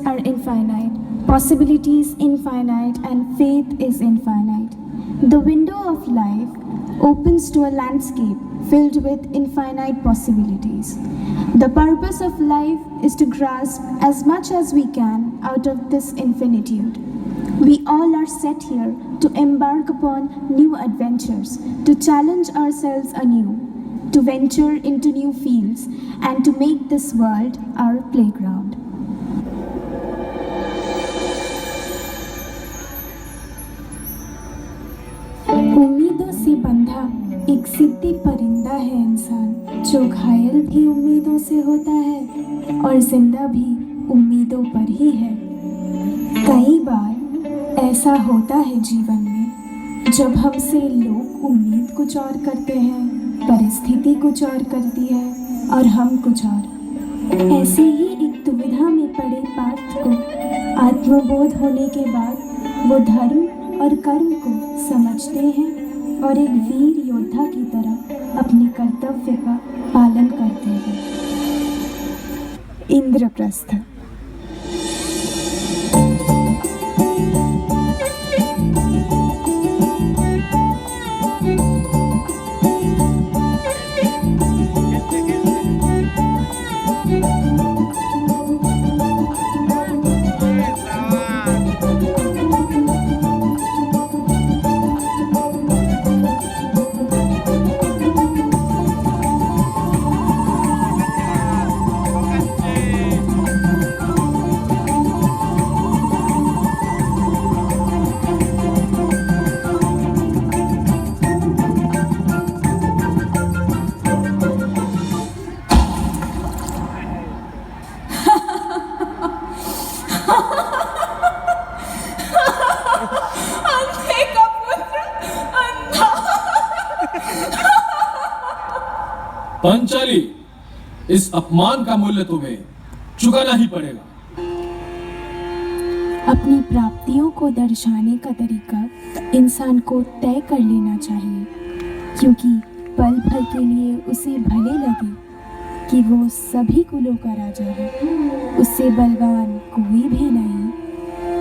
are infinite, possibilities infinite, and faith is infinite. The window of life opens to a landscape filled with infinite possibilities. The purpose of life is to grasp as much as we can out of this infinitude. We all are set here to embark upon new adventures, to challenge ourselves anew, to venture into new fields, and to make this world our playground. उम्मीदों से बंधा एक सिद्धि परिंदा है इंसान, जो घायल भी उम्मीदों से होता है और जिंदा भी उम्मीदों पर ही है। कई बार ऐसा होता है जीवन में जब हमसे लोग उम्मीद कुछ और करते हैं, परिस्थिति कुछ और करती है और हम कुछ और। ऐसे ही एक दुविधा में पड़े पार्थ को आत्मबोध होने के बाद वो धर्म और कर्म को समझते हैं और एक वीर योद्धा की तरह अपने कर्तव्य का पालन करते हैं। इंद्रप्रस्थ। पंचाली, इस अपमान का मूल्य तुम्हें चुकाना ही पड़ेगा। अपनी प्राप्तियों को दर्शाने का तरीका इंसान को तय कर लेना चाहिए, क्योंकि पल भर के लिए उसे भले लगे कि वो सभी कुलों का राजा है, उससे बलवान कोई भी नहीं,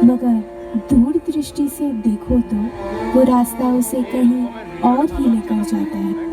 मगर दूर दृष्टि से देखो तो वो रास्ता उसे कहीं और ही लेकर जाता है।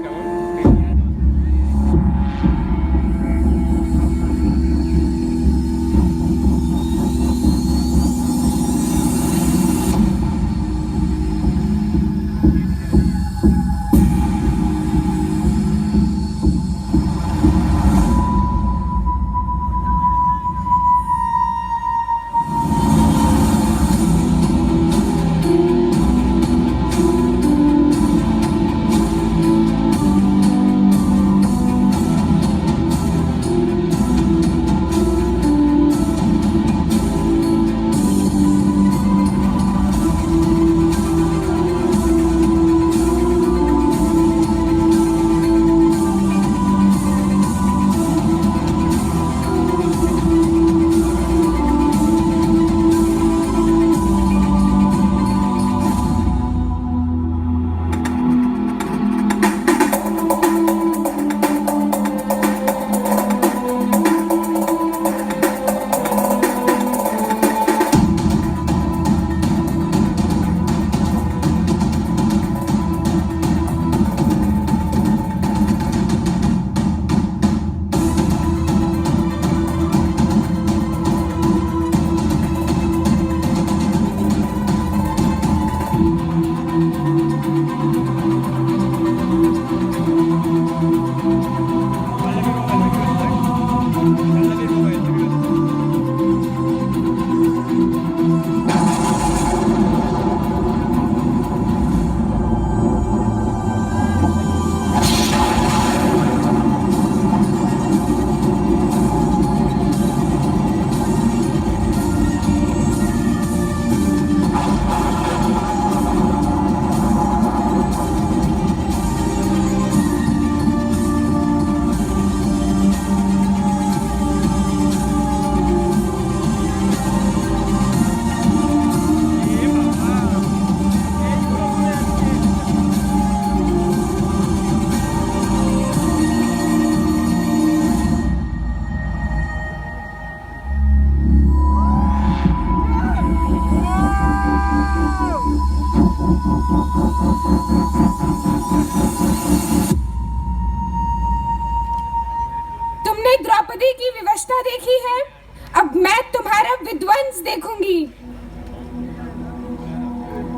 विध्वंस देखूंगी।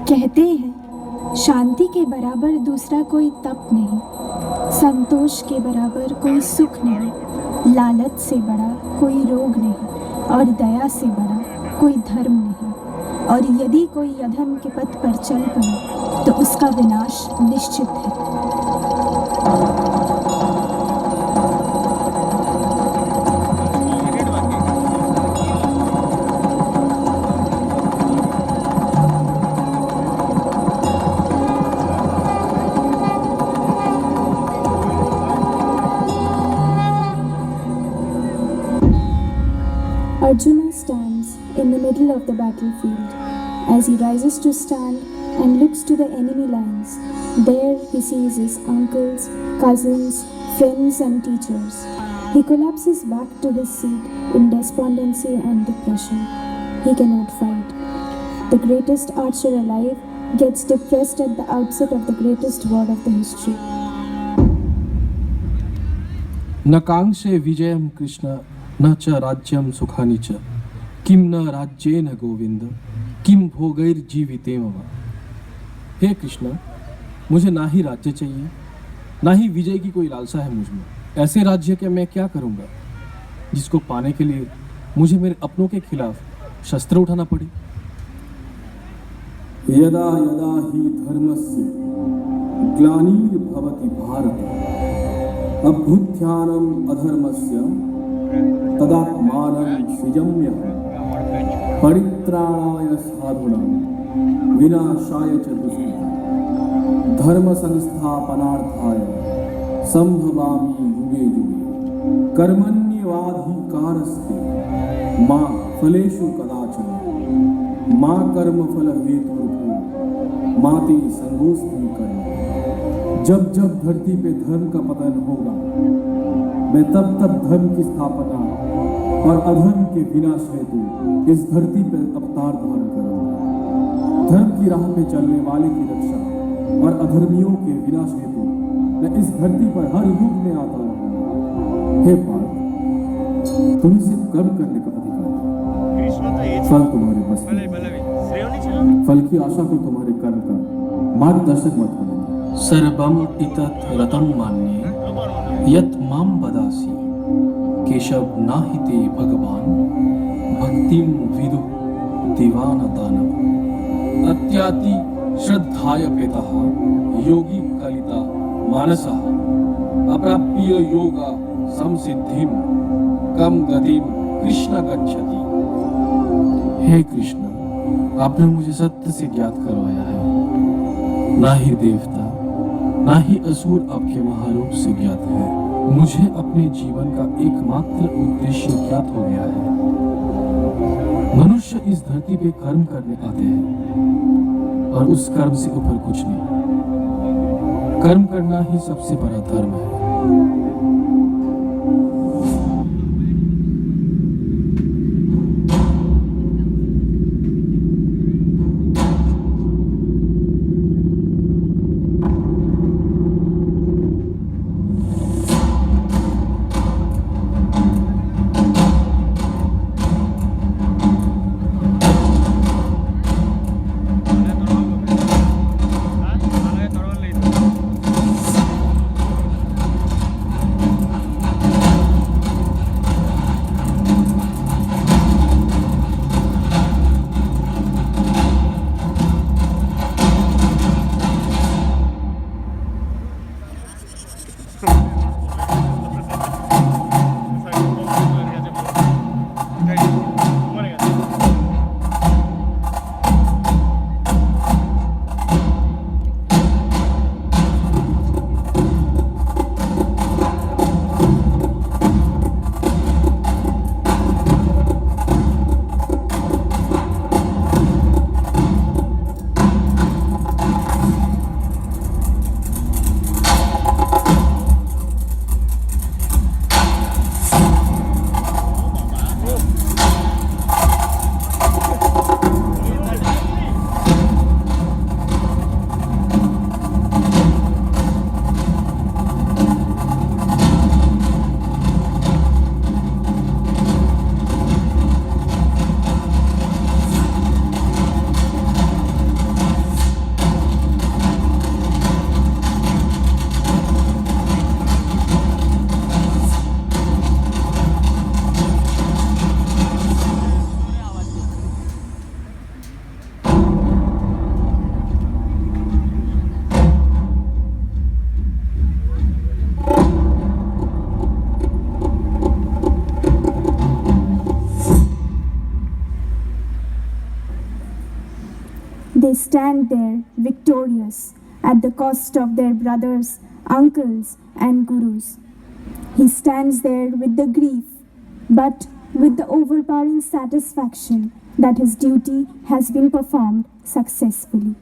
कहते हैं शांति के बराबर दूसरा कोई तप नहीं, संतोष के बराबर कोई सुख नहीं, लालच से बड़ा कोई रोग नहीं और दया से बड़ा कोई धर्म नहीं। और यदि कोई अधर्म के पथ पर चल पड़े तो उसका विनाश निश्चित है। Arjuna stands in the middle of the battlefield. As he rises to stand and looks to the enemy lines, there he sees his uncles, cousins, friends and teachers. He collapses back to his seat in despondency and depression. He cannot fight. The greatest archer alive gets depressed at the outset of the greatest war of the history. न कांक्षे विजयम कृष्ण न च राज्यम सुखानि च किम न राज्येन गोविंद किम भोगैर्जीवितेम वा। हे कृष्ण, मुझे ना ही राज्य चाहिए, ना ही विजय की कोई लालसा है मुझ में। ऐसे राज्य के मैं क्या करूंगा जिसको पाने के लिए मुझे मेरे अपनों के खिलाफ शस्त्र उठाना पड़े। यदा यदा ही धर्मस्य ग्लानिर्भवति भारत अभ्युत्थानम् अधर्मस्य तदात्मानं सृजम्यहम् परित्राणाय साधूनां विनाशाय च दुष्कृतां धर्म संस्थापनार्थाय संभवामि युगे युगे कर्मण्येवाधिकारस्ते मा फलेषु कदाचन मा कर्मफल हेतुर्भूः मा ते संगोऽस्ति कर्म। जब जब धरती पे धर्म का पतन होगा, मैं तब तब धर्म की स्थापना और अधर्म के विनाश हेतु इस धरती पर अवतार धारण करूंगा। धर्म की राह पे चलने वाले की रक्षा और अधर्मियों के विनाश हेतु मैं इस धरती पर हर युग में आता रहूंगा। हे भारत, तुम्हें सिर्फ कर्म करने का अधिकार है, फल तुम्हारे बस में। फल की आशा को तुम्हारे कर्म का मार्गदर्शक मत होने। सर्वम इतत् रतं मान्ये यत् मां वदासि केशव नाहि ते भगवान भक्तिं विदु दीवानदानव। अत्याति श्रद्धाय प्रेतः योगी कलिता मानसः अप्राप्य योगा संसिद्धिं कम गतिं कृष्ण गच्छति। हे कृष्ण, आपने मुझे सत्य से ज्ञात करवाया है। ना ही देवता ना ही असुर आपके महारूप से ज्ञात है। मुझे अपने जीवन का एकमात्र उद्देश्य ज्ञात हो गया है। मनुष्य इस धरती पे कर्म करने आते हैं और उस कर्म से ऊपर कुछ नहीं। कर्म करना ही सबसे बड़ा धर्म है। They stand there victorious at the cost of their brothers, uncles, and gurus. He stands there with the grief, but with the overpowering satisfaction that his duty has been performed successfully.